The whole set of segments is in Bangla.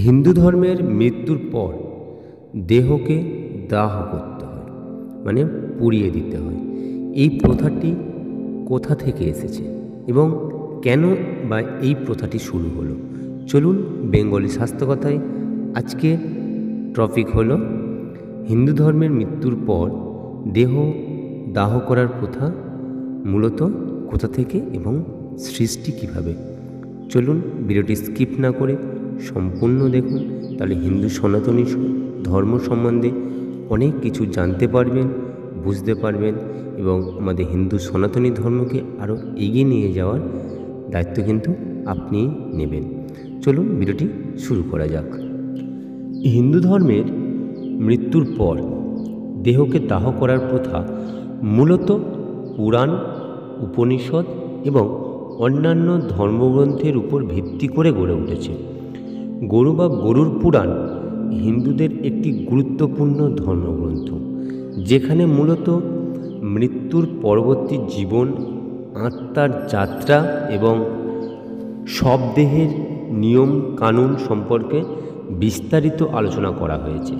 হিন্দু ধর্মের মৃত্যুর পর দেহকে দাহ করতে হয়, মানে পুড়িয়ে দিতে হয়। এই প্রথাটি কোথা থেকে এসেছে এবং কেন বা এই প্রথাটি শুরু হলো, চলুন বেঙ্গলি স্বাস্থ্যকথায় আজকে টপিক হলো হিন্দু ধর্মের মৃত্যুর পর দেহ দাহ করার প্রথা মূলত কোথা থেকে এবং সৃষ্টি কিভাবে। চলুন ভিডিওটি স্কিপ না করে সম্পূর্ণ দেখুন, তাহলে হিন্দু সনাতনী ধর্ম সম্বন্ধে অনেক কিছু জানতে পারবেন, বুঝতে পারবেন এবং আমাদের হিন্দু সনাতনী ধর্মকে আরও এগিয়ে নিয়ে যাওয়ার দায়িত্ব কিন্তু আপনি নেবেন। চলুন ভিডিওটি শুরু করা যাক। হিন্দু ধর্মের মৃত্যুর পর দেহকে দাহ করার প্রথা মূলত পুরাণ, উপনিষদ এবং অন্যান্য ধর্মগ্রন্থের উপর ভিত্তি করে গড়ে উঠেছে। গরু বা গরুড় পুরাণ হিন্দুদের একটি গুরুত্বপূর্ণ ধর্মগ্রন্থ, যেখানে মূলত মৃত্যুর পরবর্তী জীবন, আত্মার যাত্রা এবং সব দেহের নিয়ম কানুন সম্পর্কে বিস্তারিত আলোচনা করা হয়েছে।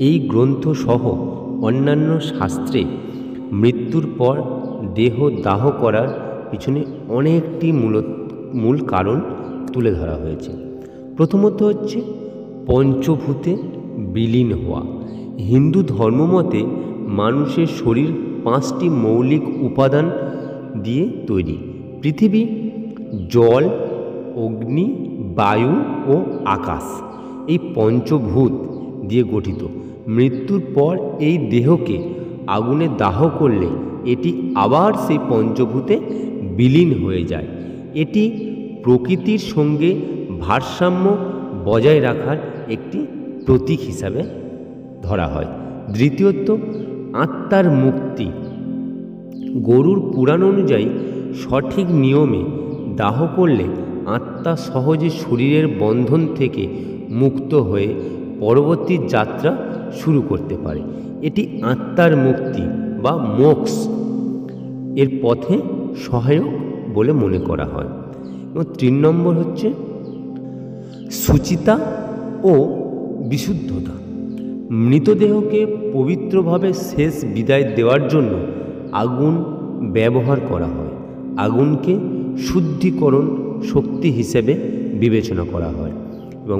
এই গ্রন্থ সহ অন্যান্য শাস্ত্রে মৃত্যুর পর দেহ দাহ করার পিছনে অনেকটি মূল কারণ তুলে ধরা হয়েছে। প্রথমত হচ্ছে পঞ্চভূতে বিলীন হওয়া। হিন্দু ধর্মমতে মানুষের শরীর 5টি মৌলিক উপাদান দিয়ে তৈরি: পৃথিবী, জল, অগ্নি, বায়ু ও আকাশ। এই পঞ্চভূত দিয়ে গঠিত। মৃত্যুর পর এই দেহকে আগুনে দাহ করলে এটি আবার সেই পঞ্চভূতে বিলীন হয়ে যায়। এটি প্রকৃতির সঙ্গে ভারসাম্য বজায় রাখার একটি প্রতীক হিসাবে ধরা হয়। দ্বিতীয়ত আত্মার মুক্তি। গরুড় পুরাণ অনুযায়ী সঠিক নিয়মে দাহ করলে আত্মা সহজে শরীরের বন্ধন থেকে মুক্ত হয়ে পরবর্তী যাত্রা শুরু করতে পারে। এটি আত্মার মুক্তি বা মোক্ষ এর পথে সহায়ক বলে মনে করা হয়। এবং 3 নম্বর হচ্ছে শুচিতা ও বিশুদ্ধতা। মৃতদেহকে পবিত্রভাবে শেষ বিদায় দেওয়ার জন্য আগুন ব্যবহার করা হয়। আগুনকে শুদ্ধিকরণ শক্তি হিসেবে বিবেচনা করা হয়। এবং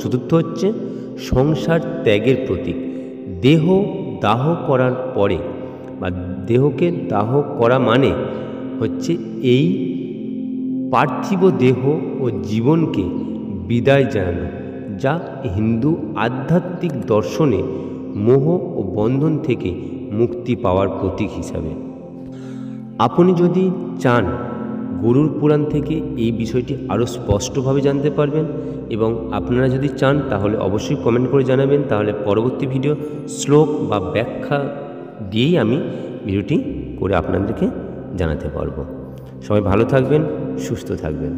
চতুর্থ হচ্ছে সংসার ত্যাগের প্রতীক। দেহ দাহ করার পরে বা দেহকে দাহ করা মানে হচ্ছে এই পার্থিব দেহ ও জীবনকে বিদায় জানানো, যা হিন্দু আধ্যাত্মিক দর্শনে মোহ ও বন্ধন থেকে মুক্তি পাওয়ার প্রতীক হিসাবে। আপনি যদি চান গরুড় পুরাণ থেকে এই বিষয়টি আরও স্পষ্টভাবে জানতে পারবেন, এবং আপনারা যদি চান তাহলে অবশ্যই কমেন্ট করে জানাবেন, তাহলে পরবর্তী ভিডিও শ্লোক বা ব্যাখ্যা দিয়েই আমি ভিডিওটি করে আপনাদেরকে জানাতে পারবো। সবাই ভালো থাকবেন, সুস্থ থাকবেন।